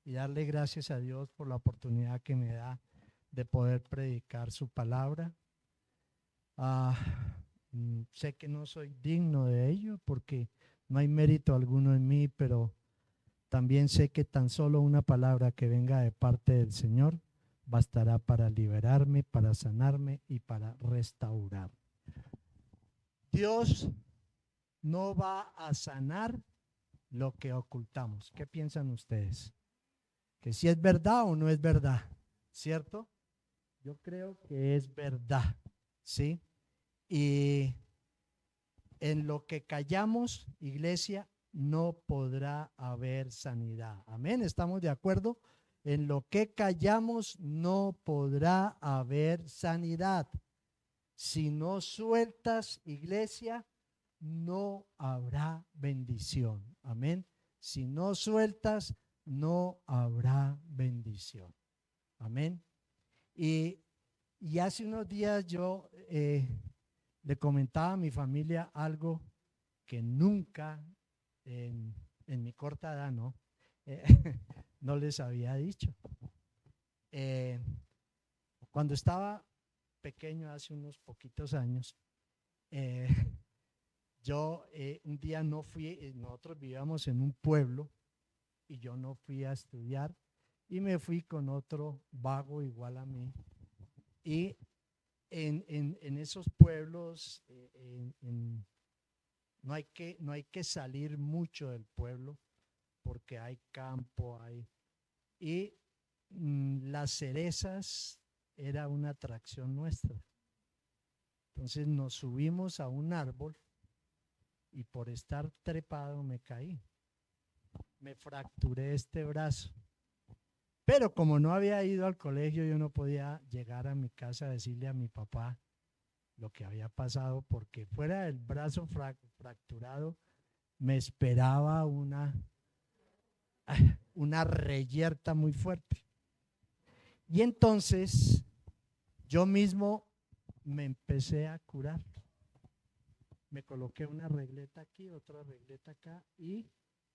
y darle gracias a Dios por la oportunidad que me da de poder predicar su palabra. Ah, sé que no soy digno de ello porque no hay mérito alguno en mí, pero también sé que tan solo una palabra que venga de parte del Señor bastará para liberarme, para sanarme y para restaurar. Dios no va a sanar lo que ocultamos. ¿Qué piensan ustedes? Que si es verdad o no es verdad, ¿cierto? Yo creo que es verdad, ¿sí? Y en lo que callamos, iglesia, no podrá haber sanidad. Amén, ¿estamos de acuerdo? En lo que callamos no podrá haber sanidad. Si no sueltas, iglesia, no habrá bendición. Amén. Si no sueltas, no habrá bendición. Amén. Y, y hace unos días yo le comentaba a mi familia algo que nunca en mi corta edad Eh, no les había dicho. Eh, Cuando estaba pequeño, hace unos poquitos años, eh, yo un día no fui, nosotros vivíamos en un pueblo y yo no fui a estudiar y me fui con otro vago igual a mí. Y en esos pueblos no hay que salir mucho del pueblo porque hay campo, y las cerezas era una atracción nuestra. Entonces nos subimos a un árbol y por estar trepado me caí. Me fracturé este brazo. Pero como no había ido al colegio, yo no podía llegar a mi casa a decirle a mi papá lo que había pasado, porque fuera del brazo fracturado me esperaba una reyerta muy fuerte. Y entonces yo mismo me empecé a curar. Me coloqué una regleta aquí, otra regleta acá y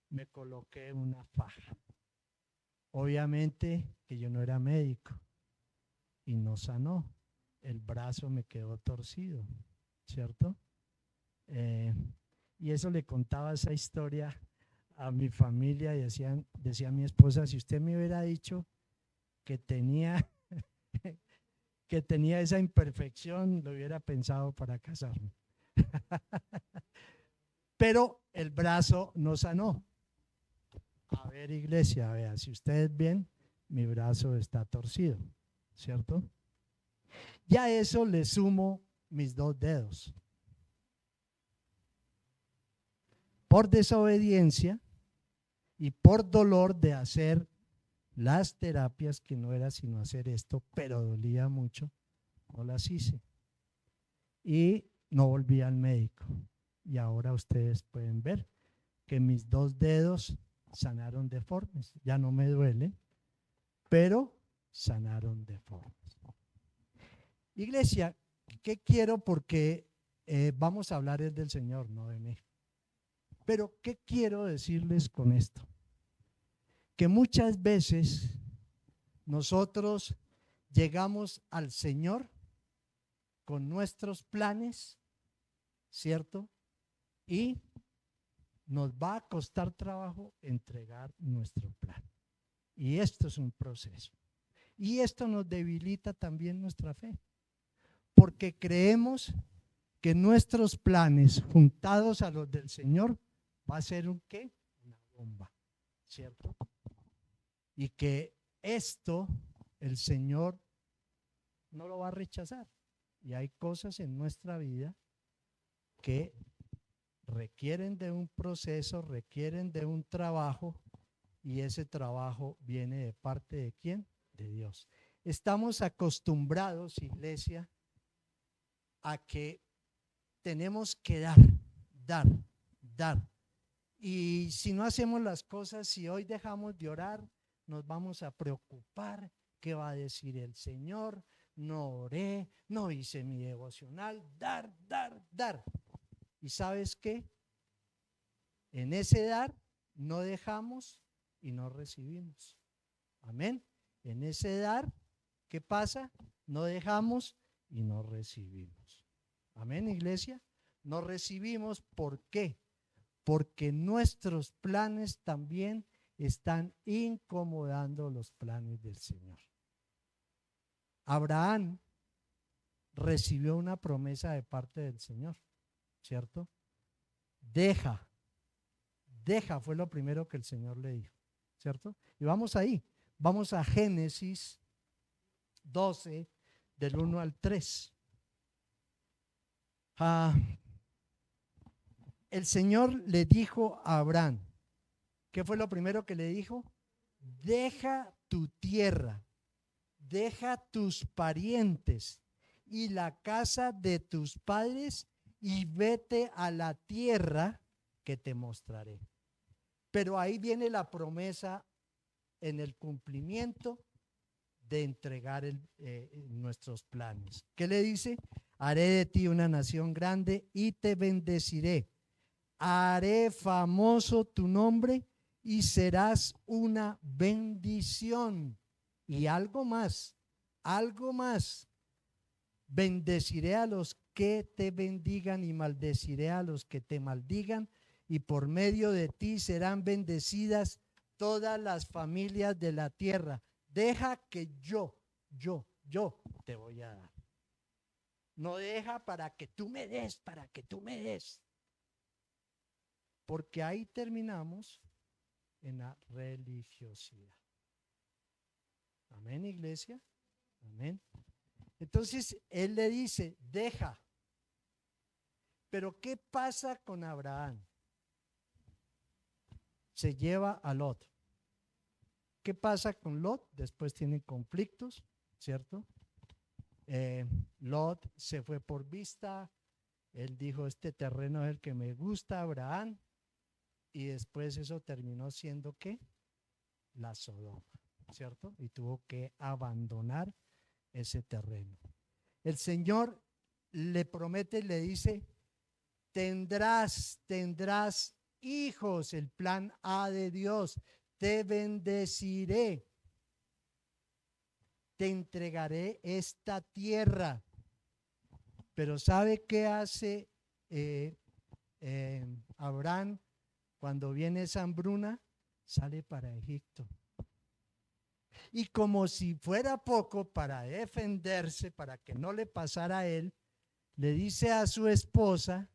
me coloqué una faja. Obviamente que yo no era médico y no sanó. El brazo me quedó torcido, ¿cierto? Eh, y eso le contaba esa historia a mi familia y decía mi esposa, si usted me hubiera dicho que tenía, que tenía esa imperfección, lo hubiera pensado para casarme. Pero el brazo no sanó. A ver, iglesia, vea, si ustedes ven, mi brazo está torcido, ¿cierto? Ya a eso le sumo mis dos dedos. Por desobediencia y por dolor de hacer las terapias, que no era sino hacer esto, pero dolía mucho, no las hice. Y no volví al médico. Y ahora ustedes pueden ver que mis dos dedos sanaron deformes. Ya no me duele, pero sanaron deformes. Iglesia, ¿qué quiero? Porque vamos a hablar es del Señor, no de mí. Pero ¿qué quiero decirles con esto? Que muchas veces nosotros llegamos al Señor con nuestros planes, ¿cierto? Y nos va a costar trabajo entregar nuestro plan. Y esto es un proceso. Y esto nos debilita también nuestra fe, porque creemos que nuestros planes juntados a los del Señor va a ser un ¿qué? Una bomba, ¿cierto? Y que esto el Señor no lo va a rechazar. Y hay cosas en nuestra vida que requieren de un proceso, requieren de un trabajo, y ese trabajo viene de parte de ¿quién? De Dios. Estamos acostumbrados, iglesia, a que tenemos que dar, dar. Y si no hacemos las cosas, si hoy dejamos de orar, nos vamos a preocupar. ¿Qué va a decir el Señor? No oré, no hice mi devocional. Dar, dar, dar. ¿Y sabes qué? En ese dar no dejamos y no recibimos. Amén. En ese dar, ¿qué pasa? No dejamos y no recibimos. Amén, iglesia. No recibimos, ¿por qué? Porque nuestros planes también están incomodando los planes del Señor. Abraham recibió una promesa de parte del Señor, ¿cierto? Deja fue lo primero que el Señor le dijo, ¿cierto? Y vamos ahí, vamos a Génesis 12, del 1 al 3. El Señor le dijo a Abraham, ¿qué fue lo primero que le dijo? Deja tu tierra, deja tus parientes y la casa de tus padres y vete a la tierra que te mostraré. Pero ahí viene la promesa en el cumplimiento de entregar nuestros planes. ¿Qué le dice? Haré de ti una nación grande y te bendeciré. Haré famoso tu nombre y serás una bendición. Y algo más. Bendeciré a los que te bendigan y maldeciré a los que te maldigan, y por medio de ti serán bendecidas todas las familias de la tierra. Deja que yo te voy a dar. No deja para que tú me des, Porque ahí terminamos en la religiosidad. Amén, iglesia. Amén. Entonces, él le dice, deja. Pero ¿qué pasa con Abraham? Se lleva a Lot. ¿Qué pasa con Lot? Después tienen conflictos, ¿cierto? Lot se fue por vista. Él dijo, este terreno es el que me gusta, Abraham. Y después eso terminó siendo ¿qué? La Sodoma, ¿cierto? Y tuvo que abandonar ese terreno. El Señor le promete y le dice, tendrás hijos, el plan A de Dios, te bendeciré, te entregaré esta tierra. Pero ¿sabe qué hace Abraham cuando viene esa hambruna? Sale para Egipto. Y como si fuera poco, para defenderse, para que no le pasara a él, le dice a su esposa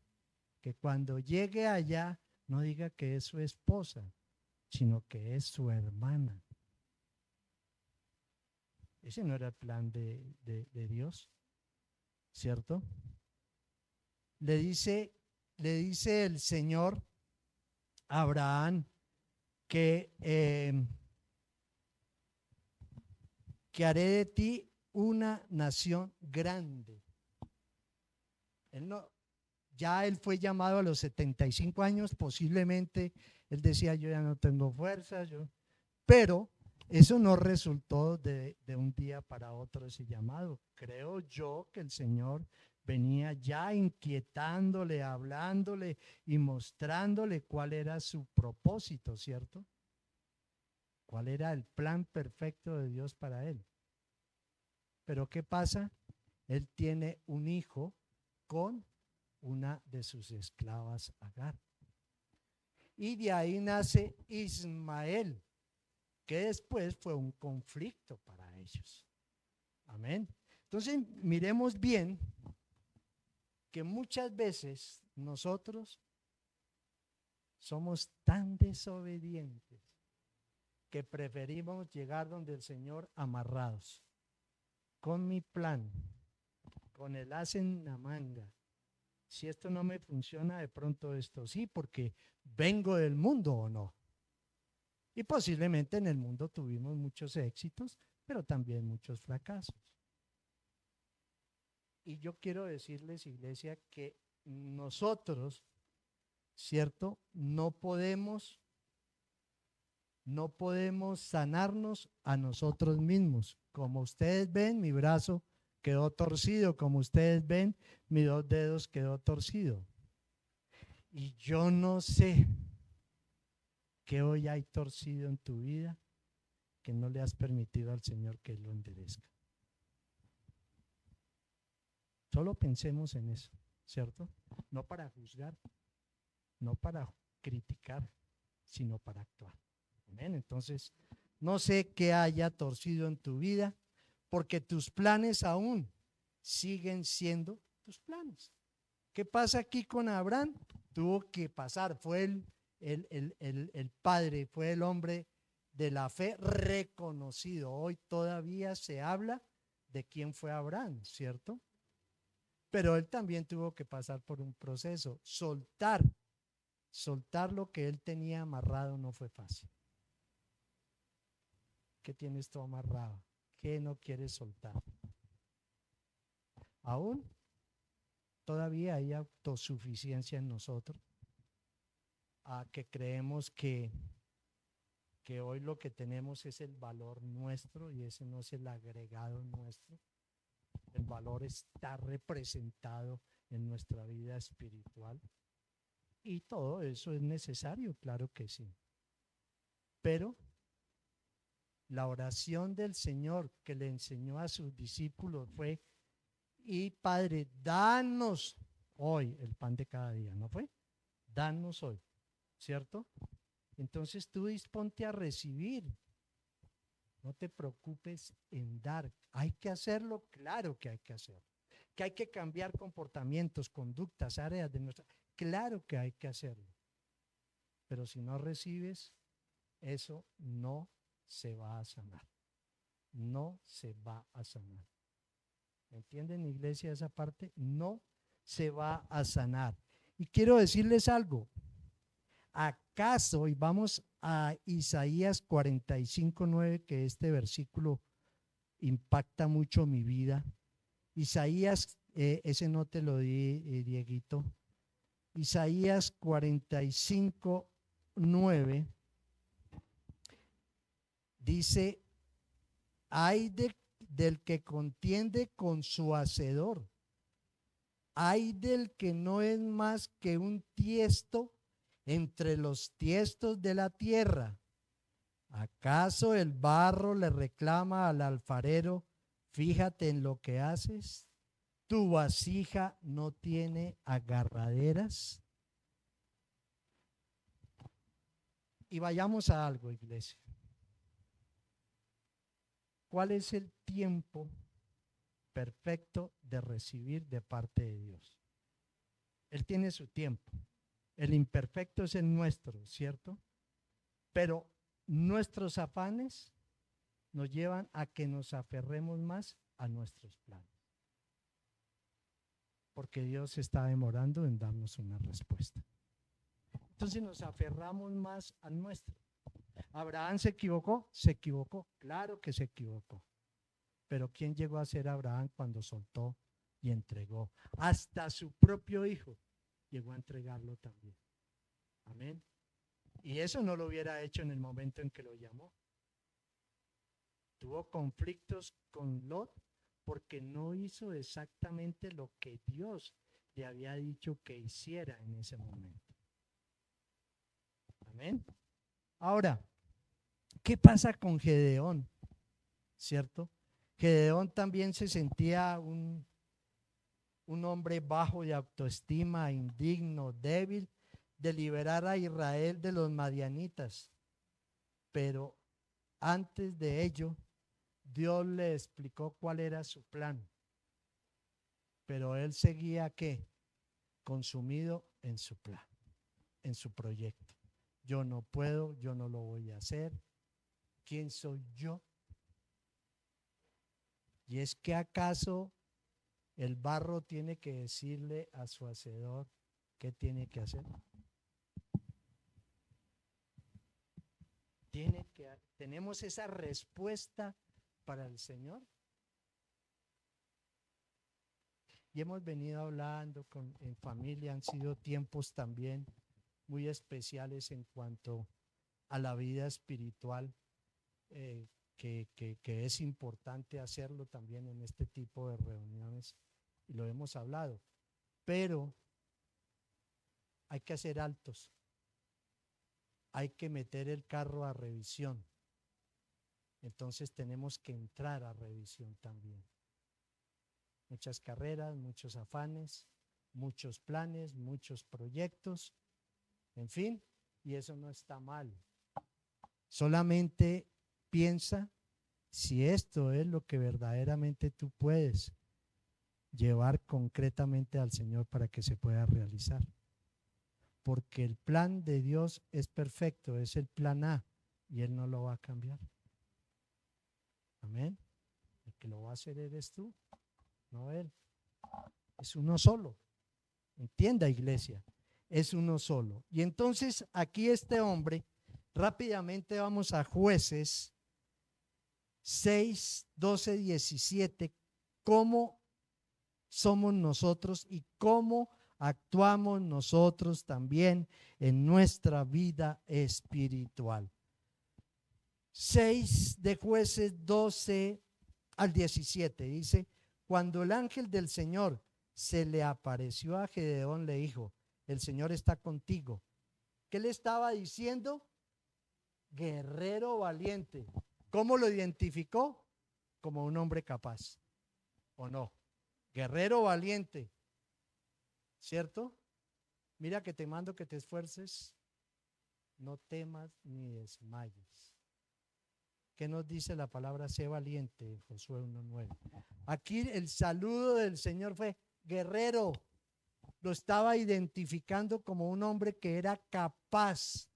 que cuando llegue allá no diga que es su esposa, sino que es su hermana. Ese no era el plan de Dios, ¿cierto? Le dice el Señor a Abraham que haré de ti una nación grande. Él fue llamado a los 75 años, posiblemente él decía, yo ya no tengo fuerza, pero eso no resultó de un día para otro ese llamado. Creo yo que el Señor venía ya inquietándole, hablándole y mostrándole cuál era su propósito, ¿cierto? ¿Cuál era el plan perfecto de Dios para él? Pero ¿qué pasa? Él tiene un hijo con una de sus esclavas, Agar. Y de ahí nace Ismael, que después fue un conflicto para ellos. Amén. Entonces, miremos bien que muchas veces nosotros somos tan desobedientes que preferimos llegar donde el Señor amarrados, con mi plan, con el as en la manga. Si esto no me funciona, de pronto esto sí, porque vengo del mundo o no. Y posiblemente en el mundo tuvimos muchos éxitos, pero también muchos fracasos. Y yo quiero decirles, iglesia, que nosotros, ¿cierto? No podemos sanarnos a nosotros mismos. Como ustedes ven, mi brazo quedó torcido. Como ustedes ven, mis 2 dedos quedó torcido. Y yo no sé qué hoy hay torcido en tu vida, que no le has permitido al Señor que lo enderezca. Solo pensemos en eso, ¿cierto? No para juzgar, no para criticar, sino para actuar. Amén. Entonces, no sé qué haya torcido en tu vida, porque tus planes aún siguen siendo tus planes. ¿Qué pasa aquí con Abraham? Tuvo que pasar, fue el padre, fue el hombre de la fe reconocido. Hoy todavía se habla de quién fue Abraham, ¿cierto? Pero él también tuvo que pasar por un proceso. Soltar lo que él tenía amarrado no fue fácil. ¿Qué tienes tú amarrado? ¿Qué no quieres soltar? Aún todavía hay autosuficiencia en nosotros, a que creemos que hoy lo que tenemos es el valor nuestro y ese no es el agregado nuestro. El valor está representado en nuestra vida espiritual y todo eso es necesario, claro que sí. Pero la oración del Señor que le enseñó a sus discípulos fue: y Padre, danos hoy el pan de cada día, ¿no fue? Danos hoy, ¿cierto? Entonces tú disponte a recibir. No te preocupes en dar. ¿Hay que hacerlo? Claro que hay que hacerlo. ¿Que hay que cambiar comportamientos, conductas, áreas de nuestra? Claro que hay que hacerlo. Pero si no recibes, eso no se va a sanar. No se va a sanar. ¿Entienden, iglesia, esa parte? No se va a sanar. Y quiero decirles algo. ¿Acaso, y vamos a Isaías 45:9, que este versículo impacta mucho mi vida? Isaías, ese no te lo di, Dieguito. Isaías 45:9 dice: ay del que contiende con su hacedor, ay del que no es más que un tiesto entre los tiestos de la tierra. ¿Acaso el barro le reclama al alfarero: fíjate en lo que haces? ¿Tu vasija no tiene agarraderas? Y vayamos a algo, iglesia. ¿Cuál es el tiempo perfecto de recibir de parte de Dios? Él tiene su tiempo. El imperfecto es el nuestro, ¿cierto? Pero nuestros afanes nos llevan a que nos aferremos más a nuestros planes, porque Dios está demorando en darnos una respuesta. Entonces nos aferramos más a nuestro. ¿Abraham se equivocó? Se equivocó, claro que se equivocó. Pero ¿quién llegó a ser Abraham cuando soltó y entregó? Hasta su propio hijo llegó a entregarlo también. Amén. Y eso no lo hubiera hecho en el momento en que lo llamó. Tuvo conflictos con Lot porque no hizo exactamente lo que Dios le había dicho que hiciera en ese momento. Amén. Ahora, ¿qué pasa con Gedeón? ¿Cierto? Gedeón también se sentía un hombre bajo de autoestima, indigno, débil, de liberar a Israel de los madianitas. Pero antes de ello, Dios le explicó cuál era su plan. Pero él seguía, ¿qué? Consumido en su plan, en su proyecto. Yo no puedo, yo no lo voy a hacer. ¿Quién soy yo? ¿Y es que acaso el barro tiene que decirle a su hacedor qué tiene que hacer? ¿Tenemos esa respuesta para el Señor? Y hemos venido hablando en familia, han sido tiempos también muy especiales en cuanto a la vida espiritual, que es importante hacerlo también en este tipo de reuniones, y lo hemos hablado, pero hay que hacer altos, hay que meter el carro a revisión, entonces tenemos que entrar a revisión también. Muchas carreras, muchos afanes, muchos planes, muchos proyectos, en fin, y eso no está mal. Solamente piensa si esto es lo que verdaderamente tú puedes llevar concretamente al Señor para que se pueda realizar. Porque el plan de Dios es perfecto, es el plan A, y Él no lo va a cambiar. Amén. El que lo va a hacer eres tú, no Él. Es uno solo. Entienda, iglesia, es uno solo. Y entonces aquí este hombre, rápidamente vamos a Jueces 6, 12, 17, cómo somos nosotros y cómo actuamos nosotros también en nuestra vida espiritual. 6 de Jueces 12 al 17 dice: cuando el ángel del Señor se le apareció a Gedeón, le dijo: el Señor está contigo. ¿Qué le estaba diciendo? Guerrero valiente. ¿Cómo lo identificó? Como un hombre capaz, ¿o no? Guerrero valiente, ¿cierto? Mira que te mando que te esfuerces, no temas ni desmayes. ¿Qué nos dice la palabra? Sé valiente, Josué 1:9. Aquí el saludo del Señor fue guerrero. Lo estaba identificando como un hombre que era capaz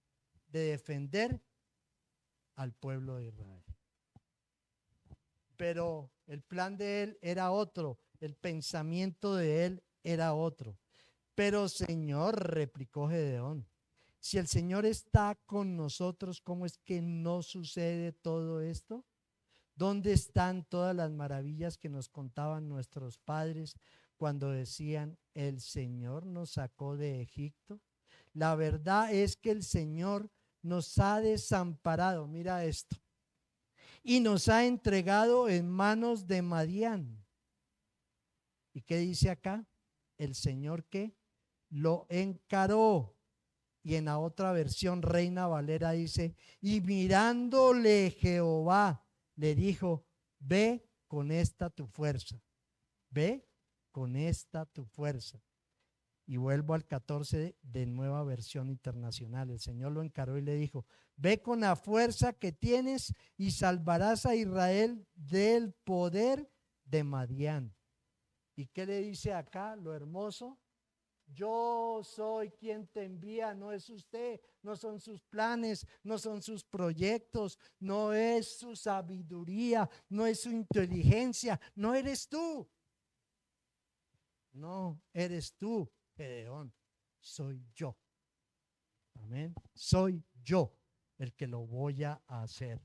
de defender al pueblo de Israel. Pero el plan de él era otro, el pensamiento de él era otro. Pero Señor, replicó Gedeón, si el Señor está con nosotros, ¿cómo es que no sucede todo esto? ¿Dónde están todas las maravillas que nos contaban nuestros padres cuando decían, el Señor nos sacó de Egipto? La verdad es que el Señor nos ha desamparado, mira esto, y nos ha entregado en manos de Madián. ¿Y qué dice acá? El Señor que lo encaró. Y en la otra versión, Reina Valera dice, y mirándole Jehová, le dijo, ve con esta tu fuerza, ve con esta tu fuerza. Y vuelvo al 14 de Nueva Versión Internacional. El Señor lo encaró y le dijo, ve con la fuerza que tienes y salvarás a Israel del poder de Madián. ¿Y qué le dice acá? Lo hermoso. Yo soy quien te envía, no es usted, no son sus planes, no son sus proyectos, no es su sabiduría, no es su inteligencia, no eres tú. No eres tú, Gedeón, soy yo. Amén. Soy yo el que lo voy a hacer.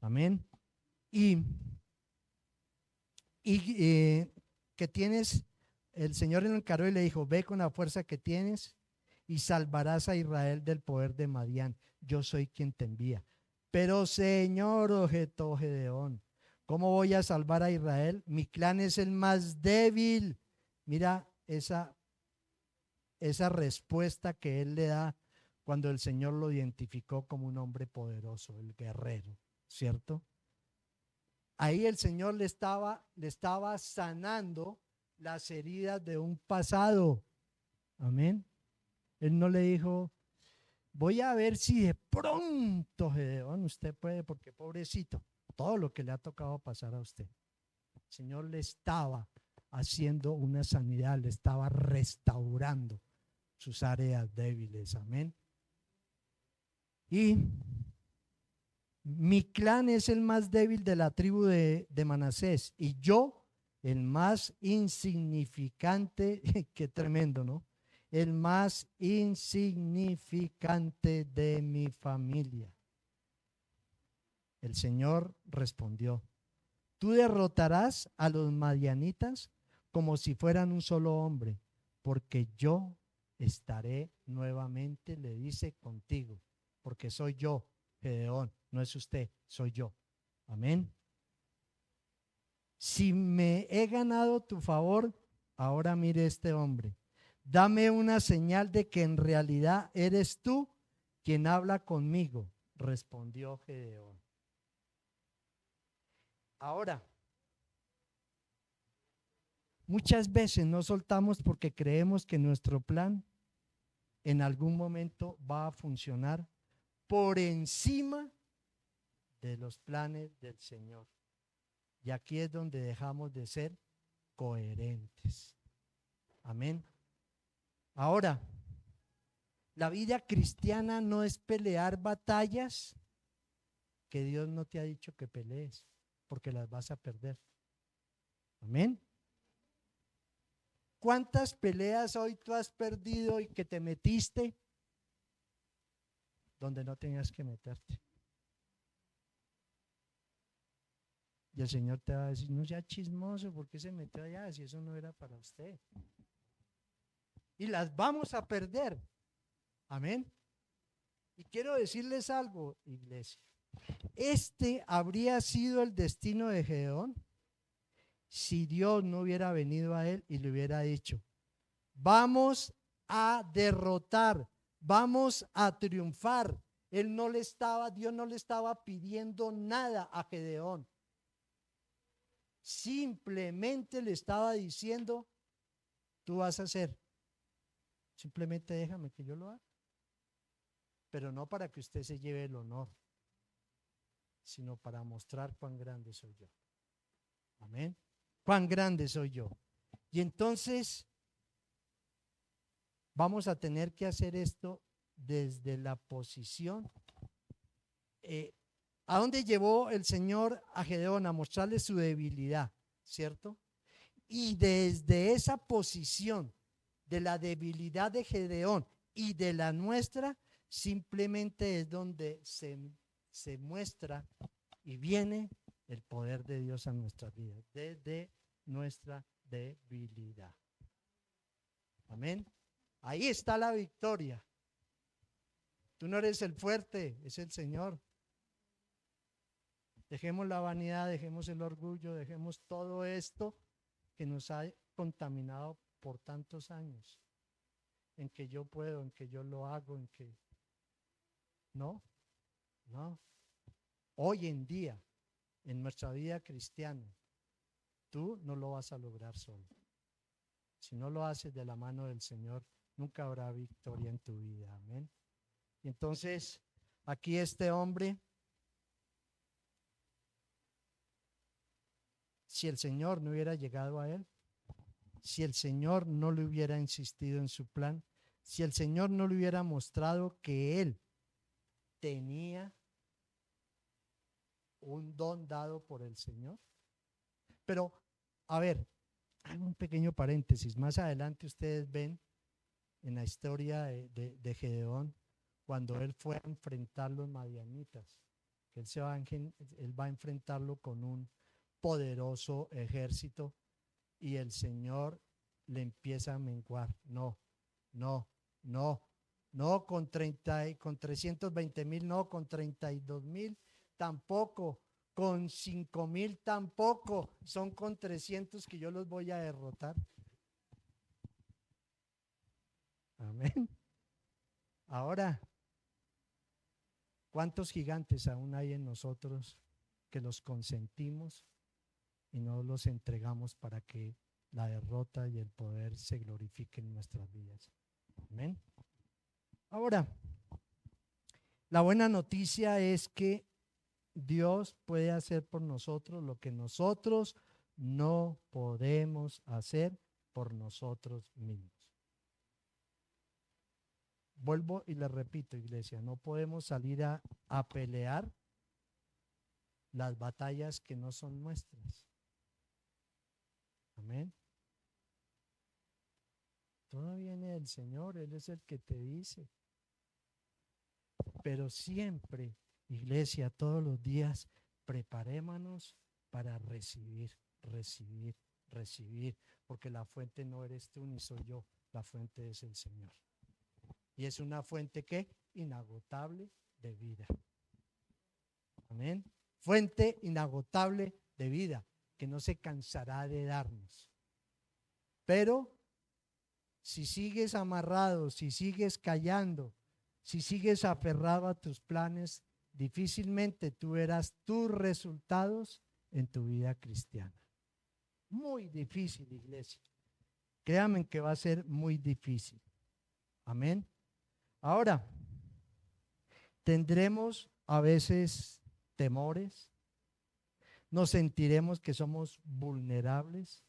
Amén. Y que tienes, el Señor le encaró y le dijo, ve con la fuerza que tienes y salvarás a Israel del poder de Madián. Yo soy quien te envía. Pero Señor, objetó Gedeón, ¿cómo voy a salvar a Israel? Mi clan es el más débil. Mira esa respuesta que él le da cuando el Señor lo identificó como un hombre poderoso, el guerrero, ¿cierto? Ahí el Señor le estaba sanando las heridas de un pasado. Amén. Él no le dijo, voy a ver si de pronto, Gedeón, usted puede, porque pobrecito, todo lo que le ha tocado pasar a usted. El Señor le estaba haciendo una sanidad, le estaba restaurando sus áreas débiles. Amén. Y mi clan es el más débil de la tribu de Manasés y yo el más insignificante, qué tremendo, ¿no? El más insignificante de mi familia. El Señor respondió, tú derrotarás a los madianitas como si fueran un solo hombre, porque yo estaré nuevamente, le dice, contigo, porque soy yo, Gedeón, no es usted, soy yo. Amén. Si me he ganado tu favor, ahora mire este hombre. Dame una señal de que en realidad eres tú quien habla conmigo, respondió Gedeón. Ahora, muchas veces no soltamos porque creemos que nuestro plan en algún momento va a funcionar por encima de los planes del Señor. Y aquí es donde dejamos de ser coherentes. Amén. Ahora, la vida cristiana no es pelear batallas que Dios no te ha dicho que pelees, porque las vas a perder. Amén. ¿Cuántas peleas hoy tú has perdido y que te metiste donde no tenías que meterte? Y el Señor te va a decir, no sea chismoso, ¿por qué se metió allá si eso no era para usted? Y las vamos a perder. Amén. Y quiero decirles algo, iglesia. Este habría sido el destino de Gedeón si Dios no hubiera venido a él y le hubiera dicho, vamos a derrotar, vamos a triunfar. Dios no le estaba pidiendo nada a Gedeón. Simplemente le estaba diciendo, tú vas a hacer. Simplemente déjame que yo lo haga. Pero no para que usted se lleve el honor, sino para mostrar cuán grande soy yo. Amén. Cuán grande soy yo. Y entonces vamos a tener que hacer esto desde la posición. ¿A dónde llevó el Señor a Gedeón? A mostrarle su debilidad, ¿cierto? Y desde esa posición de la debilidad de Gedeón y de la nuestra, simplemente es donde se muestra y viene el poder de Dios a nuestras vidas, desde nuestra debilidad. Amén. Ahí está la victoria. Tú no eres el fuerte, es el Señor. Dejemos la vanidad, dejemos el orgullo, dejemos todo esto que nos ha contaminado por tantos años, en que yo puedo, en que yo lo hago, en que no. Hoy en día, en nuestra vida cristiana, tú no lo vas a lograr solo. Si no lo haces de la mano del Señor, nunca habrá victoria en tu vida. Amén. Y entonces, aquí este hombre, si el Señor no hubiera llegado a él, si el Señor no le hubiera insistido en su plan, si el Señor no le hubiera mostrado que él tenía un don dado por el Señor. Pero, a ver, hago un pequeño paréntesis. Más adelante ustedes ven en la historia de Gedeón, cuando él fue a enfrentar los madianitas, que él va a enfrentarlo con un poderoso ejército y el Señor le empieza a menguar. No, con 320,000 no, con 32,000 tampoco, con 5,000 tampoco, son con 300 que yo los voy a derrotar. Amén. Ahora, ¿cuántos gigantes aún hay en nosotros que los consentimos y no los entregamos para que la derrota y el poder se glorifiquen en nuestras vidas? Amén. Ahora, la buena noticia es que Dios puede hacer por nosotros lo que nosotros no podemos hacer por nosotros mismos. Vuelvo y le repito, iglesia, no podemos salir a pelear las batallas que no son nuestras. Amén. Todo viene del Señor, Él es el que te dice. Pero siempre, iglesia, todos los días, preparémonos para recibir, porque la fuente no eres tú ni soy yo, la fuente es el Señor. Y es una fuente que inagotable de vida. Amén. Fuente inagotable de vida, que no se cansará de darnos. Pero si sigues amarrado, si sigues callando, si sigues aferrado a tus planes, difícilmente tú verás tus resultados en tu vida cristiana. Muy difícil, iglesia. Créanme que va a ser muy difícil. Amén. Ahora, tendremos a veces temores, nos sentiremos que somos vulnerables,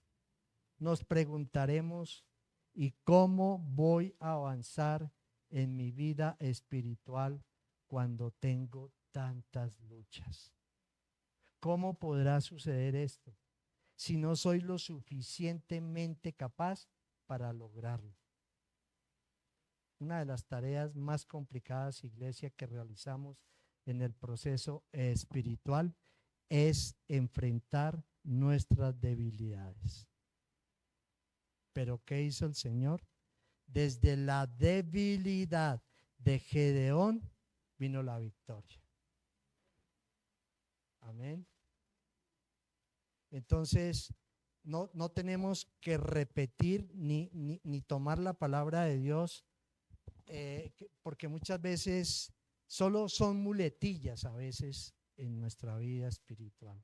nos preguntaremos, ¿y cómo voy a avanzar en mi vida espiritual cuando tengo tantas luchas? ¿Cómo podrá suceder esto si no soy lo suficientemente capaz para lograrlo? Una de las tareas más complicadas, iglesia, que realizamos en el proceso espiritual es enfrentar nuestras debilidades. Pero ¿qué hizo el Señor? Desde la debilidad de Gedeón vino la victoria. Amén. Entonces, no tenemos que repetir ni tomar la palabra de Dios, porque muchas veces solo son muletillas a veces en nuestra vida espiritual.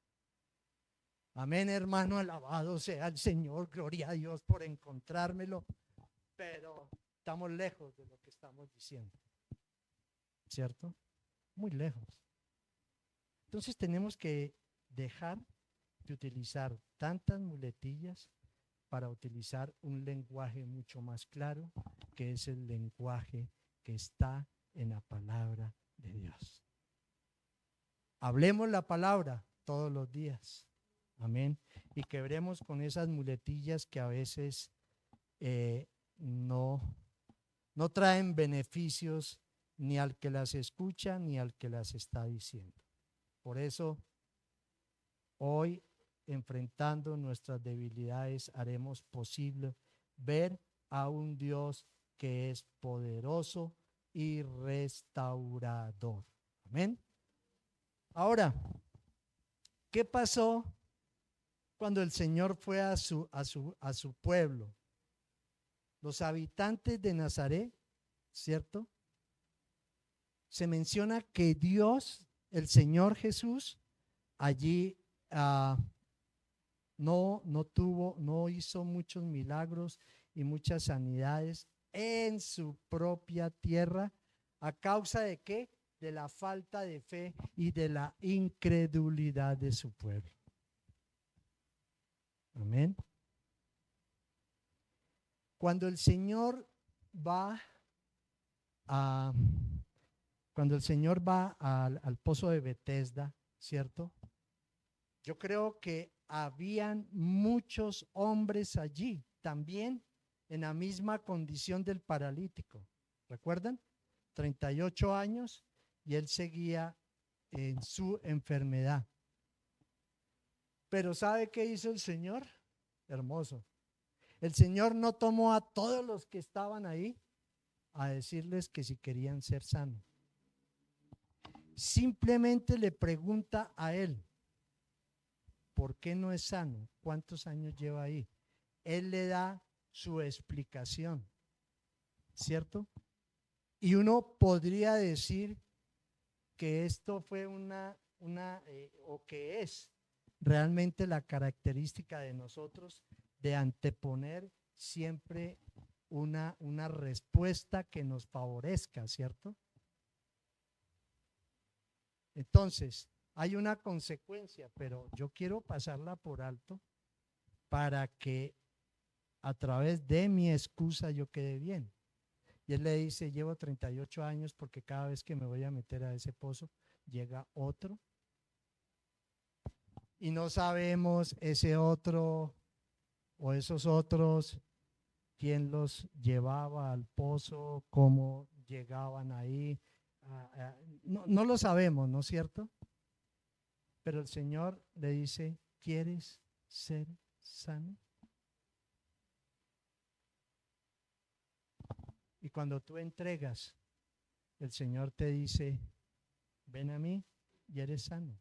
Amén, hermano, alabado sea el Señor, gloria a Dios por encontrármelo, pero estamos lejos de lo que estamos diciendo, ¿cierto? Muy lejos. Entonces tenemos que dejar de utilizar tantas muletillas para utilizar un lenguaje mucho más claro, que es el lenguaje que está en la palabra de Dios. Hablemos la palabra todos los días. Amén. Y quebremos con esas muletillas que a veces no traen beneficios ni al que las escucha ni al que las está diciendo. Por eso, hoy, enfrentando nuestras debilidades, haremos posible ver a un Dios que es poderoso y restaurador. Amén. Ahora, ¿qué pasó cuando el Señor fue a su pueblo? Los habitantes de Nazaret, ¿cierto? Se menciona que Dios, el Señor Jesús, allí no hizo muchos milagros y muchas sanidades en su propia tierra. ¿A causa de qué? De la falta de fe y de la incredulidad de su pueblo. Amén. Cuando el Señor va al pozo de Betesda, ¿cierto? Yo creo que habían muchos hombres allí, también en la misma condición del paralítico. ¿Recuerdan? 38 años y él seguía en su enfermedad. Pero ¿sabe qué hizo el Señor? Hermoso. El Señor no tomó a todos los que estaban ahí a decirles que si querían ser sanos. Simplemente le pregunta a él, ¿por qué no es sano? ¿Cuántos años lleva ahí? Él le da su explicación, ¿cierto? Y uno podría decir que esto fue o que es realmente la característica de nosotros de anteponer siempre una respuesta que nos favorezca, ¿cierto? Entonces, hay una consecuencia, pero yo quiero pasarla por alto para que a través de mi excusa yo quede bien. Y él le dice, llevo 38 años porque cada vez que me voy a meter a ese pozo, llega otro. Y no sabemos ese otro o esos otros, quién los llevaba al pozo, cómo llegaban ahí. No lo sabemos, ¿no es cierto? Pero el Señor le dice, ¿quieres ser sano? Y cuando tú entregas, el Señor te dice, ven a mí y eres sano,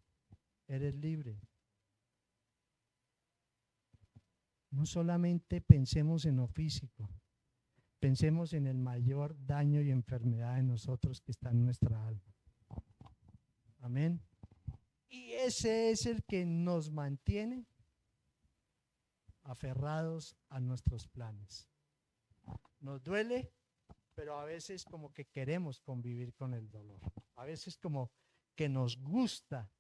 eres libre. No solamente pensemos en lo físico, pensemos en el mayor daño y enfermedad de nosotros que está en nuestra alma. Amén. Y ese es el que nos mantiene aferrados a nuestros planes. Nos duele, pero a veces como que queremos convivir con el dolor. A veces como que nos gusta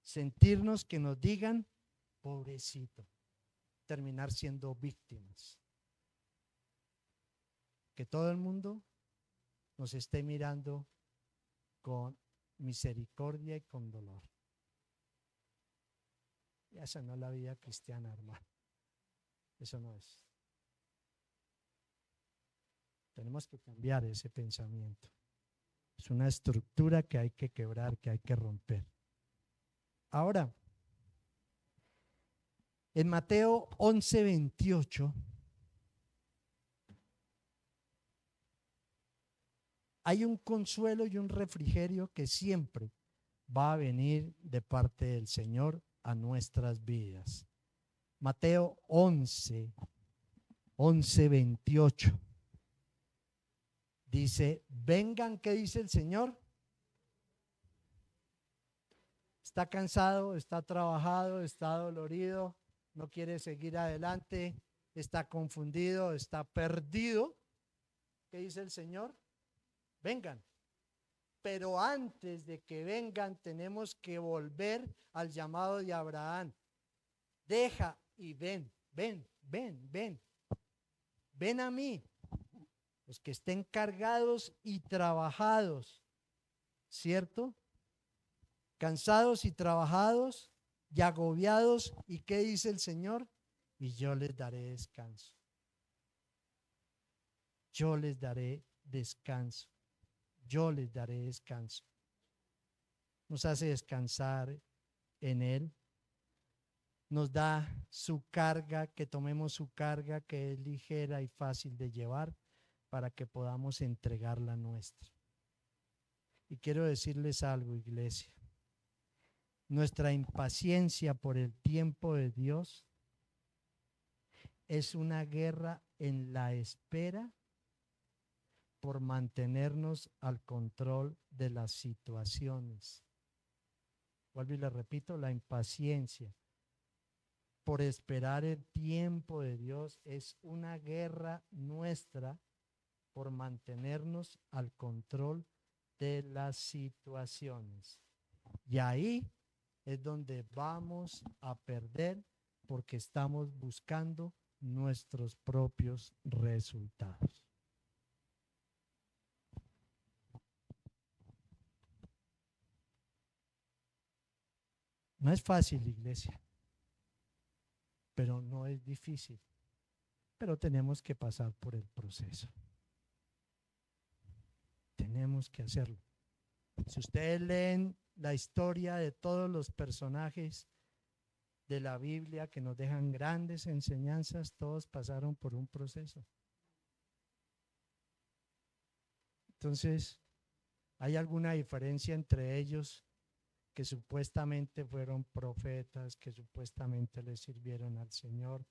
sentirnos que nos digan, pobrecito, terminar siendo víctimas. Que todo el mundo nos esté mirando con misericordia y con dolor. Y esa no es la vida cristiana, hermano. Eso no es. Tenemos que cambiar ese pensamiento. Es una estructura que hay que quebrar, que hay que romper. Ahora, en Mateo 11:28 hay un consuelo y un refrigerio que siempre va a venir de parte del Señor a nuestras vidas. Mateo 11:28 dice, vengan, ¿qué dice el Señor? Está cansado, está trabajado, está dolorido, no quiere seguir adelante, está confundido, está perdido. ¿Qué dice el Señor? Vengan. Pero antes de que vengan tenemos que volver al llamado de Abraham. Deja y ven, ven, ven, ven. Ven a mí. Los que estén cargados y trabajados, ¿cierto? Cansados y trabajados y agobiados. ¿Y qué dice el Señor? Y yo les daré descanso. Yo les daré descanso. Yo les daré descanso. Nos hace descansar en Él. Nos da su carga, que tomemos su carga, que es ligera y fácil de llevar, para que podamos entregar la nuestra. Y quiero decirles algo, iglesia. Nuestra impaciencia por el tiempo de Dios es una guerra en la espera por mantenernos al control de las situaciones. Vuelvo y le repito, la impaciencia por esperar el tiempo de Dios es una guerra nuestra por mantenernos al control de las situaciones. Y ahí es donde vamos a perder porque estamos buscando nuestros propios resultados. No es fácil, iglesia, pero no es difícil. Pero tenemos que pasar por el proceso. Tenemos que hacerlo. Si ustedes leen la historia de todos los personajes de la Biblia que nos dejan grandes enseñanzas, todos pasaron por un proceso. Entonces, ¿hay alguna diferencia entre ellos que supuestamente fueron profetas, que supuestamente le sirvieron al Señor,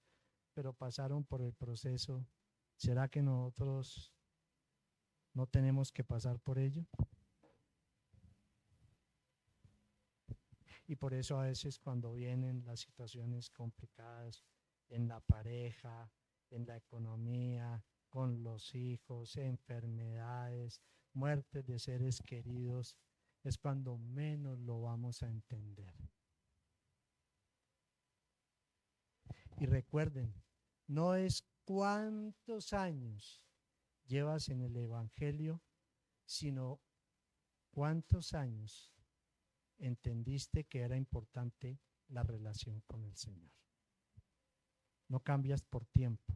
pero pasaron por el proceso? ¿Será que nosotros no tenemos que pasar por ello? Y por eso a veces cuando vienen las situaciones complicadas en la pareja, en la economía, con los hijos, enfermedades, muertes de seres queridos, es cuando menos lo vamos a entender. Y recuerden, no es cuántos años llevas en el Evangelio, sino cuántos años entendiste que era importante la relación con el Señor. No cambias por tiempo,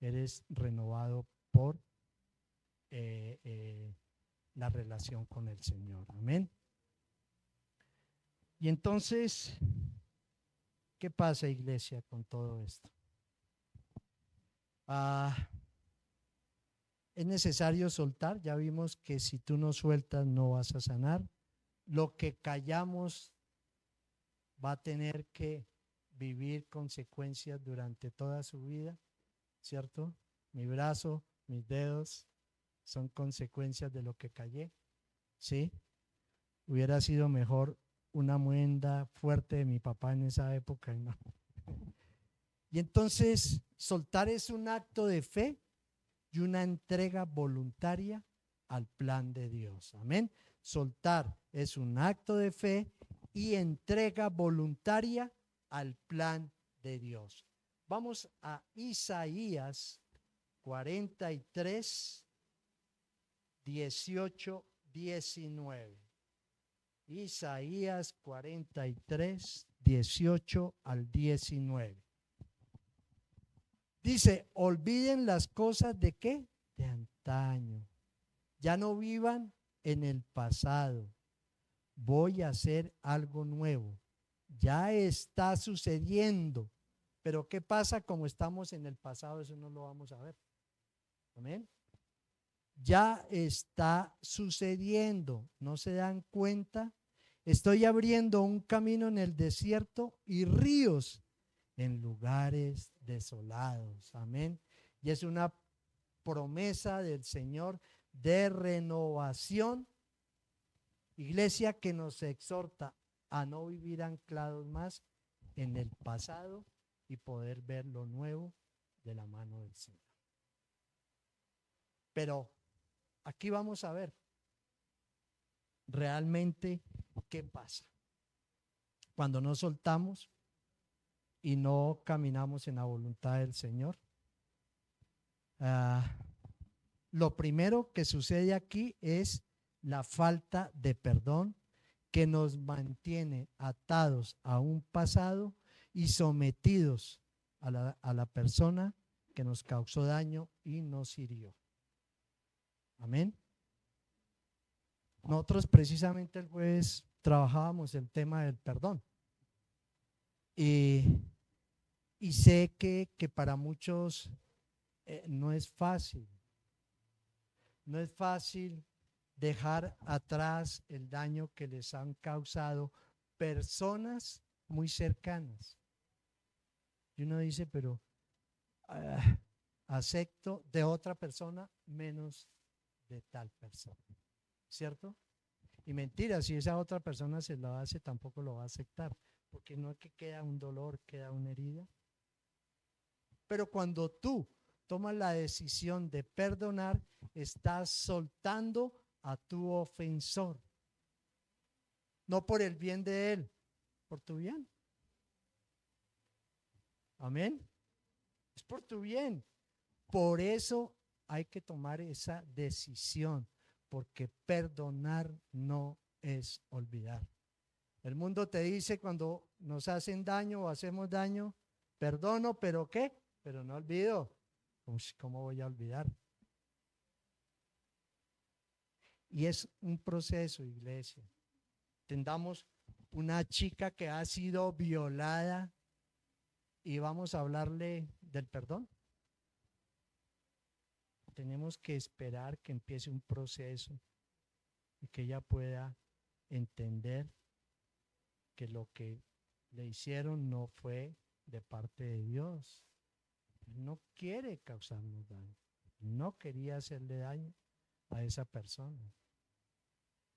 eres renovado por la relación con el Señor. Amén. Y entonces, ¿qué pasa, iglesia, con todo esto? Es necesario soltar. Ya vimos que si tú no sueltas no vas a sanar. Lo que callamos va a tener que vivir consecuencias durante toda su vida, ¿cierto? Mi brazo, mis dedos son consecuencias de lo que callé, ¿sí? Hubiera sido mejor una muenda fuerte de mi papá en esa época. Y, no. Y entonces soltar es un acto de fe y una entrega voluntaria al plan de Dios. Amén. Soltar es un acto de fe y entrega voluntaria al plan de Dios. Vamos a Isaías 43, 18, 19. Isaías 43, 18 al 19. Dice, olviden las cosas de qué? De antaño. Ya no vivan en el pasado. Voy a hacer algo nuevo. Ya está sucediendo. Pero ¿qué pasa? Como estamos en el pasado, eso no lo vamos a ver. Amén. Ya está sucediendo. ¿No se dan cuenta? Estoy abriendo un camino en el desierto y ríos en lugares desolados. Amén. Y es una promesa del Señor de renovación. Iglesia, que nos exhorta a no vivir anclados más en el pasado y poder ver lo nuevo de la mano del Señor. Pero aquí vamos a ver realmente qué pasa cuando no soltamos y no caminamos en la voluntad del Señor. Lo primero que sucede aquí es la falta de perdón, que nos mantiene atados a un pasado y sometidos a la persona que nos causó daño y nos hirió. Amén. Nosotros precisamente el jueves trabajábamos el tema del perdón. Y sé que para muchos no es fácil. No es fácil dejar atrás el daño que les han causado personas muy cercanas. Y uno dice, pero acepto de otra persona menos de tal persona, ¿cierto? Y mentira, si esa otra persona se lo hace, tampoco lo va a aceptar, porque no es que queda un dolor, queda una herida. Pero cuando tú tomas la decisión de perdonar, estás soltando a tu ofensor, no por el bien de él, por tu bien. Amén. Es por tu bien. Por eso hay que tomar esa decisión, porque perdonar no es olvidar. El mundo te dice cuando nos hacen daño o hacemos daño, perdono, pero ¿qué? Pero no olvido. ¿Cómo voy a olvidar? Y es un proceso, iglesia. Tendamos una chica que ha sido violada y vamos a hablarle del perdón. Tenemos que esperar que empiece un proceso y que ella pueda entender que lo que le hicieron no fue de parte de Dios. Él no quiere causarnos daño. No quería hacerle daño a esa persona.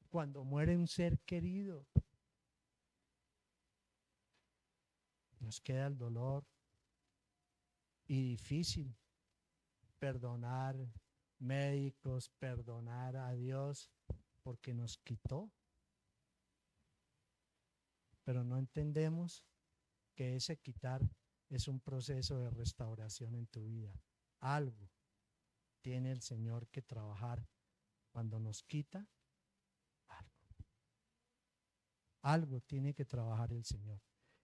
Cuando muere un ser querido, nos queda el dolor y difícil perdonar médicos, perdonar a Dios porque nos quitó. Pero no entendemos que ese quitar es un proceso de restauración en tu vida. Algo tiene el Señor que trabajar cuando nos quita. Algo tiene que trabajar el Señor.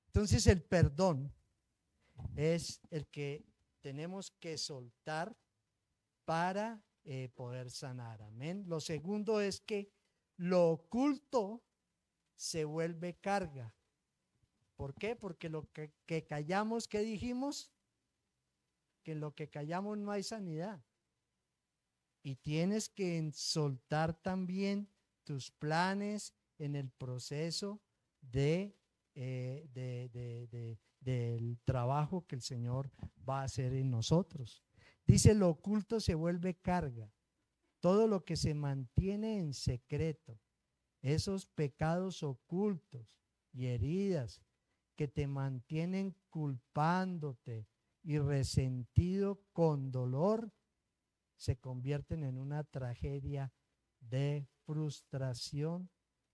Entonces el perdón es el que tenemos que soltar para poder sanar. Amén. Lo segundo es que lo oculto se vuelve carga. ¿Por qué? Porque lo que callamos, ¿qué dijimos? Que en lo que callamos no hay sanidad. Y tienes que soltar también tus planes en el proceso del trabajo que el Señor va a hacer en nosotros. Dice, lo oculto se vuelve carga. Todo lo que se mantiene en secreto esos pecados ocultos y heridas que te mantienen culpándote y resentido con dolor, se convierten en una tragedia de frustración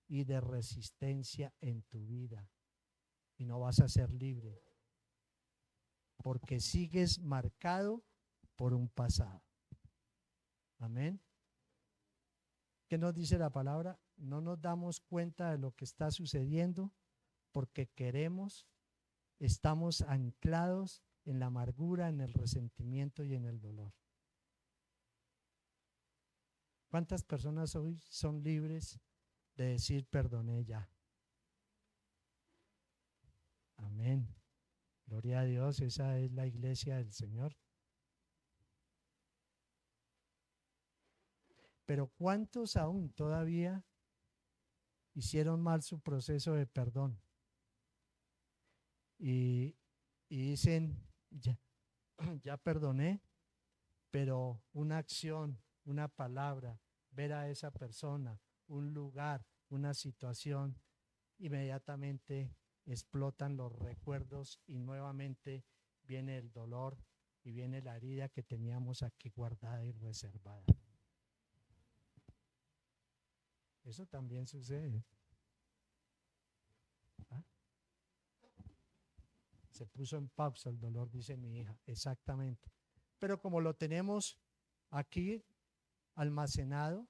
y de resistencia en tu vida. Y no vas a ser libre, porque sigues marcado por un pasado. Amén. ¿Qué nos dice la palabra? No nos damos cuenta de lo que está sucediendo porque estamos anclados en la amargura, en el resentimiento y en el dolor. ¿Cuántas personas hoy son libres de decir perdoné ya? Amén. Gloria a Dios, esa es la iglesia del Señor. Pero ¿cuántos aún todavía hicieron mal su proceso de perdón? Y dicen, ya perdoné, pero una acción, una palabra, ver a esa persona, un lugar, una situación, inmediatamente explotan los recuerdos y nuevamente viene el dolor y viene la herida que teníamos aquí guardada y reservada. Eso también sucede. ¿Ah? Se puso en pausa el dolor, dice mi hija, exactamente. Pero como lo tenemos aquí almacenado,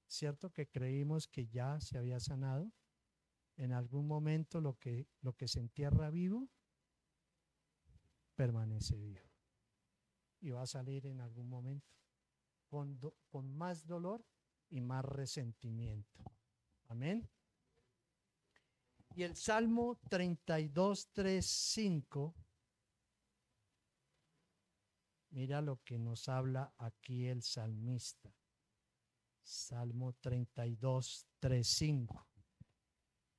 ¿cierto? Que creímos que ya se había sanado, en algún momento lo que se entierra vivo, permanece vivo. Y va a salir en algún momento con más dolor y más resentimiento. Amén. Y el Salmo 32, 3, 5, mira lo que nos habla aquí el salmista. Salmo 32, 3, 5.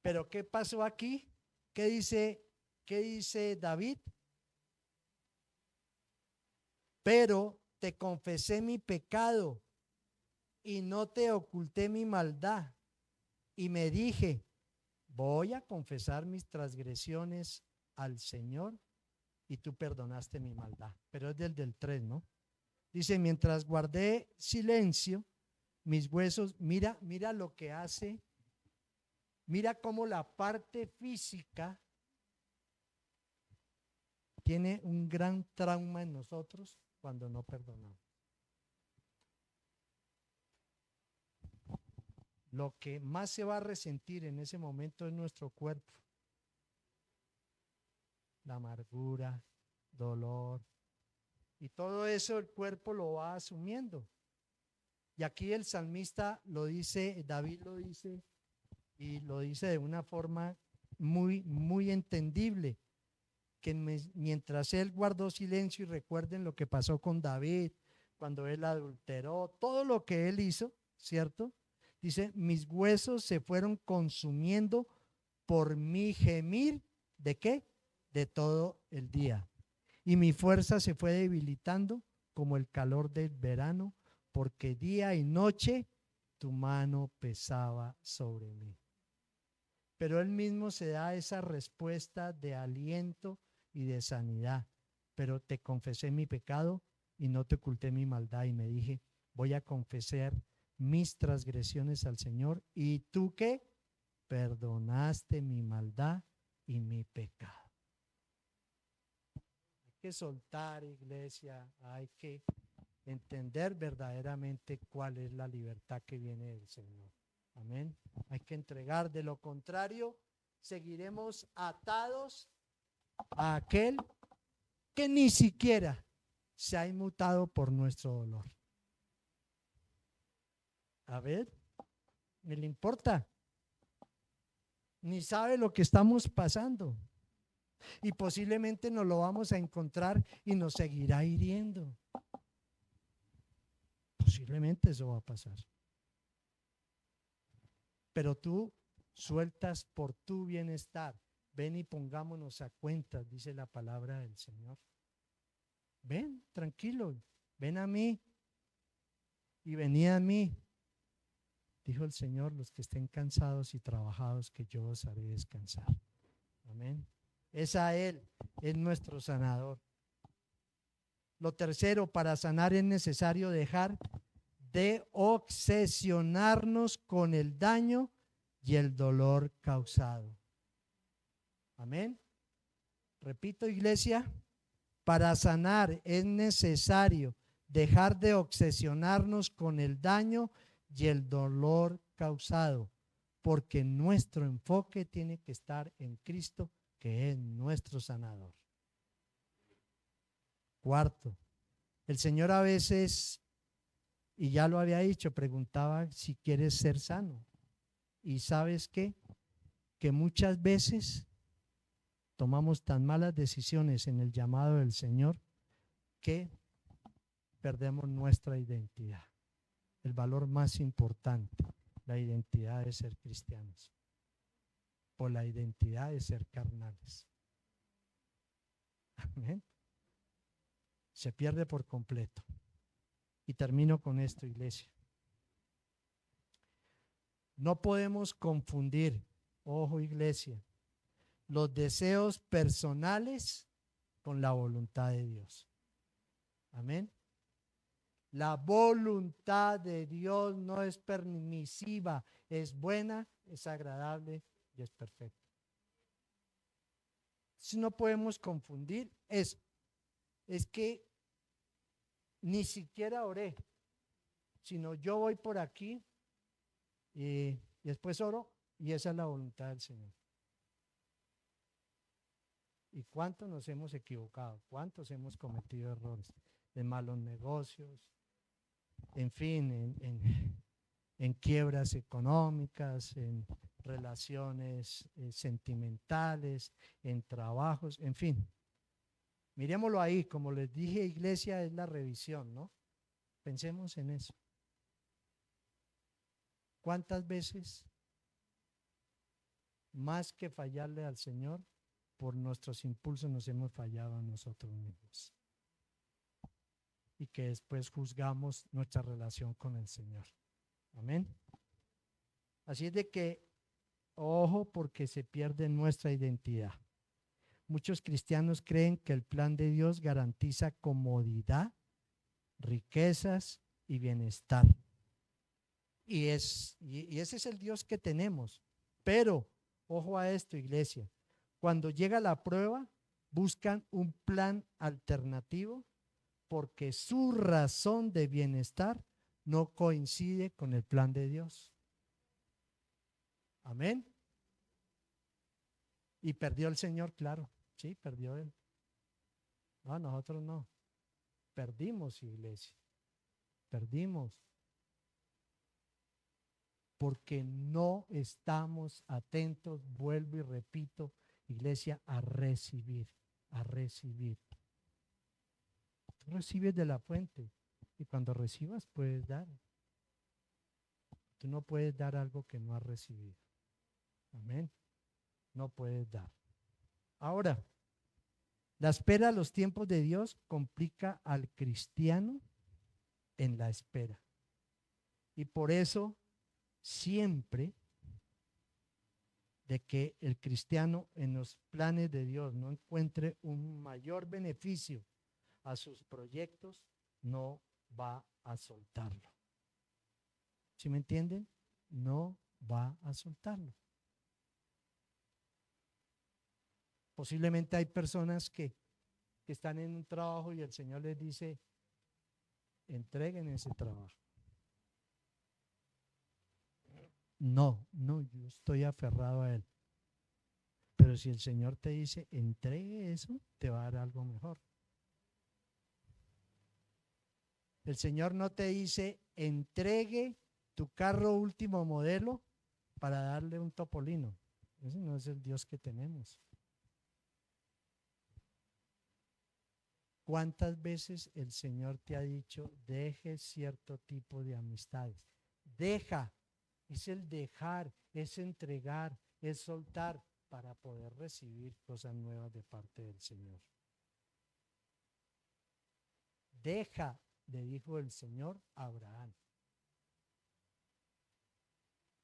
Pero ¿qué pasó aquí? ¿Qué dice David? Pero te confesé mi pecado y no te oculté mi maldad. Y me dije, voy a confesar mis transgresiones al Señor y tú perdonaste mi maldad. Pero es del 3, ¿no? Dice, mientras guardé silencio, mis huesos, mira lo que hace, mira cómo la parte física tiene un gran trauma en nosotros cuando no perdonamos. Lo que más se va a resentir en ese momento es nuestro cuerpo. La amargura, dolor, y todo eso el cuerpo lo va asumiendo. Y aquí el salmista lo dice, David lo dice, y lo dice de una forma muy, muy entendible, que mientras él guardó silencio, y recuerden lo que pasó con David, cuando él adulteró, todo lo que él hizo, ¿cierto? Dice, mis huesos se fueron consumiendo por mi gemir, ¿de qué? De todo el día. Y mi fuerza se fue debilitando como el calor del verano, porque día y noche tu mano pesaba sobre mí. Pero él mismo se da esa respuesta de aliento y de sanidad. Pero te confesé mi pecado y no te oculté mi maldad. Y me dije, voy a confesar mis transgresiones al Señor. ¿Y tú qué? Perdonaste mi maldad y mi pecado. Hay que soltar, iglesia, hay que entender verdaderamente cuál es la libertad que viene del Señor. Amén. Hay que entregar, de lo contrario, seguiremos atados a aquel que ni siquiera se ha inmutado por nuestro dolor. A ver, ni le importa, ni sabe lo que estamos pasando. Y posiblemente nos lo vamos a encontrar y nos seguirá hiriendo. Posiblemente eso va a pasar. Pero tú sueltas por tu bienestar. Ven y pongámonos a cuentas, dice la palabra del Señor. Ven, tranquilo, ven a mí y venid a mí. dijo el Señor, los que estén cansados y trabajados, que yo os haré descansar. Amén. Es a Él, es nuestro sanador. Lo tercero, para sanar es necesario dejar de obsesionarnos con el daño y el dolor causado. Amén. Repito, iglesia, para sanar es necesario dejar de obsesionarnos con el daño y el dolor causado, porque nuestro enfoque tiene que estar en Cristo, que es nuestro sanador. Cuarto, el Señor a veces, y ya lo había dicho, preguntaba si quieres ser sano. ¿Y sabes qué? Que muchas veces tomamos tan malas decisiones en el llamado del Señor que perdemos nuestra identidad. El valor más importante, la identidad de ser cristianos, o la identidad de ser carnales. Amén. Se pierde por completo. Y termino con esto, iglesia. No podemos confundir, ojo iglesia, los deseos personales con la voluntad de Dios. Amén. La voluntad de Dios no es permisiva, es buena, es agradable y es perfecta. Si no podemos confundir eso, es que ni siquiera oré, sino yo voy por aquí y después oro y esa es la voluntad del Señor. ¿Y cuántos nos hemos equivocado? ¿Cuántos hemos cometido errores? En malos negocios, en fin, en quiebras económicas, en relaciones sentimentales, en trabajos, en fin. Miremoslo ahí, como les dije, iglesia, es la revisión, ¿no? Pensemos en eso. ¿Cuántas veces, más que fallarle al Señor, por nuestros impulsos nos hemos fallado a nosotros mismos? Y que después juzgamos nuestra relación con el Señor. Amén. Así es de que, ojo, porque se pierde nuestra identidad. Muchos cristianos creen que el plan de Dios garantiza comodidad, riquezas y bienestar. Y ese es el Dios que tenemos. Pero, ojo a esto, iglesia, cuando llega la prueba, buscan un plan alternativo porque su razón de bienestar no coincide con el plan de Dios. Amén. Y perdió el Señor, claro. Sí, perdió Él. No, nosotros no. Perdimos, iglesia. Perdimos. Porque no estamos atentos, vuelvo y repito, iglesia, a recibir, a recibir. Tú recibes de la fuente y cuando recibas puedes dar. Tú no puedes dar algo que no has recibido. Amén. No puedes dar. Ahora, la espera a los tiempos de Dios complica al cristiano en la espera. Y por eso siempre de que el cristiano en los planes de Dios no encuentre un mayor beneficio a sus proyectos, no va a soltarlo. ¿Sí me entienden? No va a soltarlo. Posiblemente hay personas que están en un trabajo y el Señor les dice, entreguen ese trabajo. No, yo estoy aferrado a Él. Pero si el Señor te dice, entregue eso, te va a dar algo mejor. El Señor no te dice, entregue tu carro último modelo para darle un topolino. Ese no es el Dios que tenemos. ¿Cuántas veces el Señor te ha dicho, deje cierto tipo de amistades? Deja, es el dejar, es entregar, es soltar para poder recibir cosas nuevas de parte del Señor. Deja, le dijo el Señor a Abraham.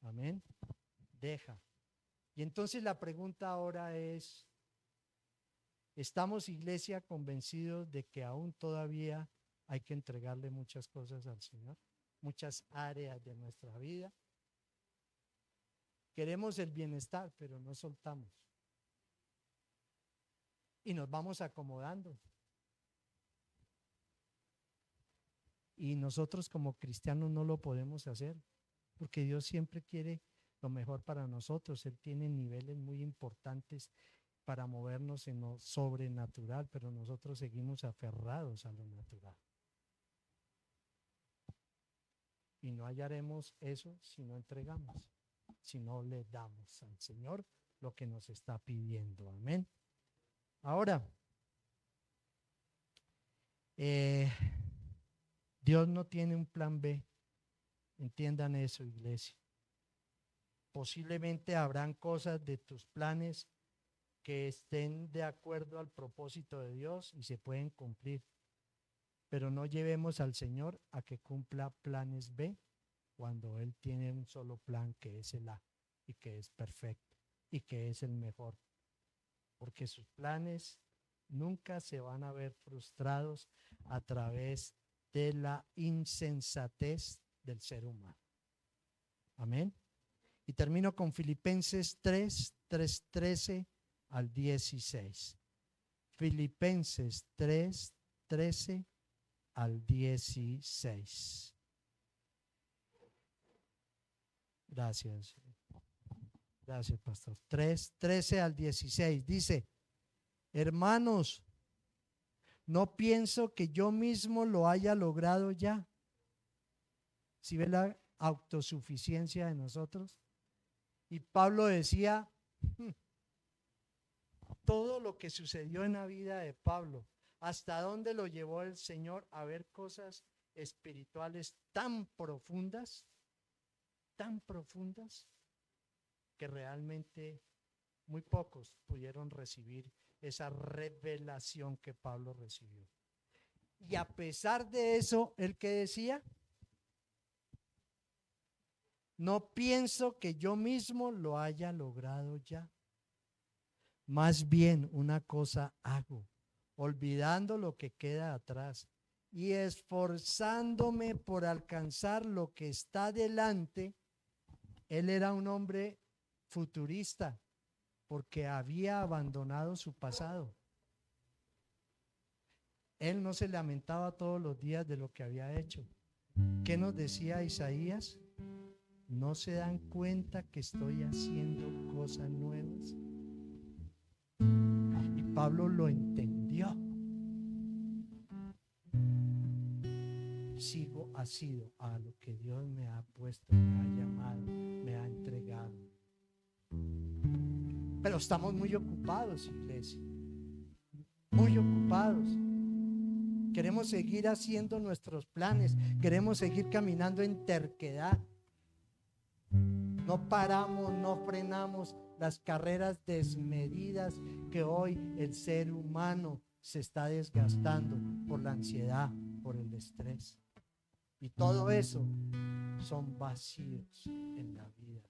Amén. Deja. Y entonces la pregunta ahora es, ¿estamos, iglesia, convencidos de que aún todavía hay que entregarle muchas cosas al Señor? Muchas áreas de nuestra vida. Queremos el bienestar, pero no soltamos. Y nos vamos acomodando. Y nosotros como cristianos no lo podemos hacer, porque Dios siempre quiere lo mejor para nosotros. Él tiene niveles muy importantes para movernos en lo sobrenatural, pero nosotros seguimos aferrados a lo natural. Y no hallaremos eso si no entregamos, si no le damos al Señor lo que nos está pidiendo. Amén. Ahora, Dios no tiene un plan B. Entiendan eso, iglesia. Posiblemente habrán cosas de tus planes que estén de acuerdo al propósito de Dios y se pueden cumplir. Pero no llevemos al Señor a que cumpla planes B cuando Él tiene un solo plan, que es el A, y que es perfecto y que es el mejor. Porque sus planes nunca se van a ver frustrados a través de la insensatez del ser humano. Amén. Y termino con Filipenses 13 al 16. Filipenses 13 al 16. Gracias. Gracias, pastor. 13 al 16. Dice, hermanos, no pienso que yo mismo lo haya logrado ya. ¿Sí ve la autosuficiencia de nosotros? Y Pablo decía, todo lo que sucedió en la vida de Pablo, hasta dónde lo llevó el Señor a ver cosas espirituales tan profundas, que realmente muy pocos pudieron recibir esa revelación que Pablo recibió. Y a pesar de eso, ¿él qué decía? No pienso que yo mismo lo haya logrado ya. Más bien una cosa hago, olvidando lo que queda atrás y esforzándome por alcanzar lo que está delante. Él era un hombre futurista porque había abandonado su pasado. Él no se lamentaba todos los días de lo que había hecho. ¿Qué nos decía Isaías? ¿No se dan cuenta que estoy haciendo cosas nuevas? Y Pablo lo entendió. Sigo asido a lo que Dios me ha puesto, me ha llamado, me ha entregado. Pero estamos muy ocupados, iglesia. Muy ocupados. Queremos seguir haciendo nuestros planes. Queremos seguir caminando en terquedad. No paramos, no frenamos las carreras desmedidas que hoy el ser humano se está desgastando por la ansiedad, por el estrés. Y todo eso son vacíos en la vida.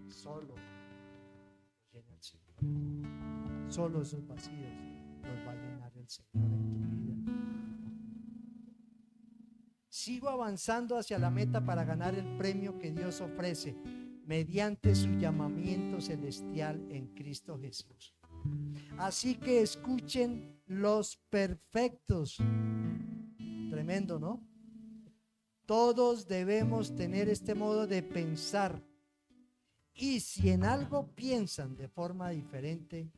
Solo los llena el Señor. Solo esos vacíos los va a llenar el Señor en tu vida. Sigo avanzando hacia la meta para ganar el premio que Dios ofrece mediante su llamamiento celestial en Cristo Jesús. Así que escuchen los perfectos. Tremendo, ¿no? Todos debemos tener este modo de pensar. Y si en algo piensan de forma diferente,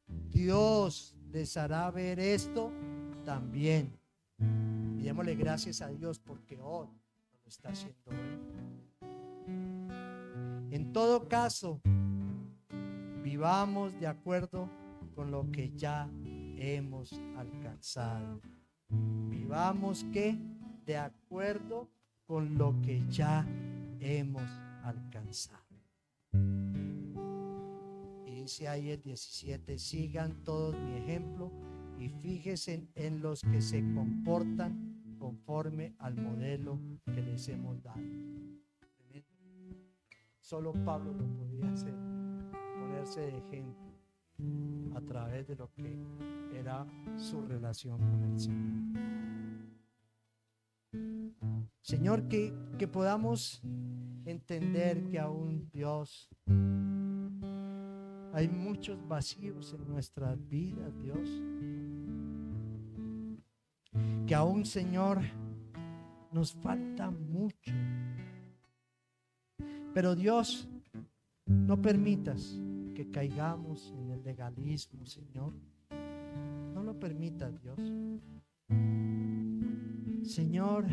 Dios les hará ver esto también. Y démosle gracias a Dios porque hoy lo está haciendo hoy. En todo caso, vivamos de acuerdo con lo que ya hemos alcanzado. Vivamos ¿qué? De acuerdo con lo que ya hemos alcanzado. Y dice ahí el 17, sigan todos mi ejemplo y fíjense en los que se comportan conforme al modelo que les hemos dado. Solo Pablo lo podía hacer, ponerse de ejemplo a través de lo que era su relación con el Señor. Señor, que podamos entender que aún, Dios, hay muchos vacíos en nuestras vidas, Dios. Que aún, Señor, nos falta mucho. Pero Dios, no permitas que caigamos en el legalismo, Señor. No lo permitas, Dios. Señor,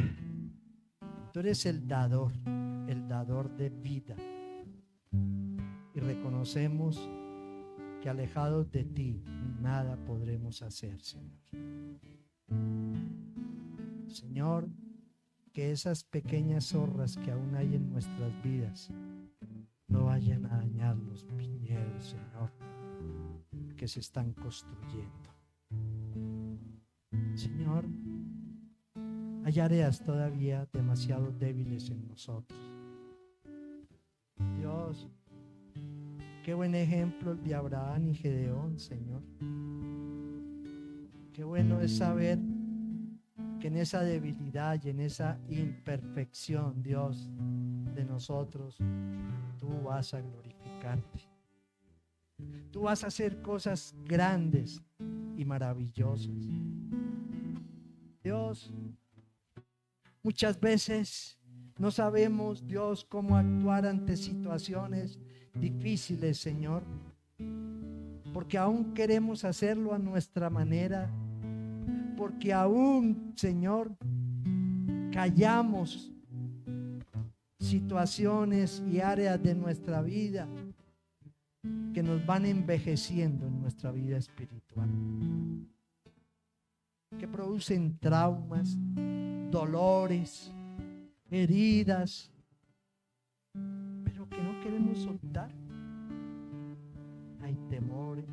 tú eres el dador de vida. Y reconocemos que alejados de ti nada podremos hacer, Señor. Señor, que esas pequeñas zorras que aún hay en nuestras vidas no vayan a dañar los viñedos, Señor, que se están construyendo. Señor, hay áreas todavía demasiado débiles en nosotros. Dios, qué buen ejemplo el de Abraham y Gedeón, Señor. Qué bueno es saber que en esa debilidad y en esa imperfección, Dios, de nosotros, tú vas a glorificarte. Tú vas a hacer cosas grandes y maravillosas. Dios, muchas veces no sabemos, Dios, cómo actuar ante situaciones difíciles, Señor, porque aún queremos hacerlo a nuestra manera, porque aún, Señor, callamos situaciones y áreas de nuestra vida que nos van envejeciendo en nuestra vida espiritual, que producen traumas, dolores, heridas, pero que no queremos soltar. Hay temores.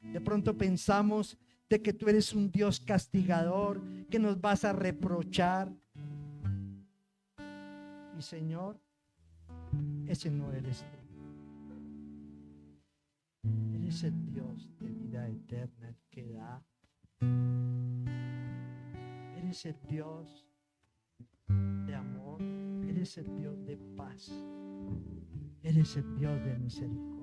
De pronto pensamos de que tú eres un Dios castigador, que nos vas a reprochar. Y Señor, ese no eres tú. Eres el Dios de vida eterna, el que da. Eres el Dios de amor. Eres el Dios de paz. Eres el Dios de misericordia.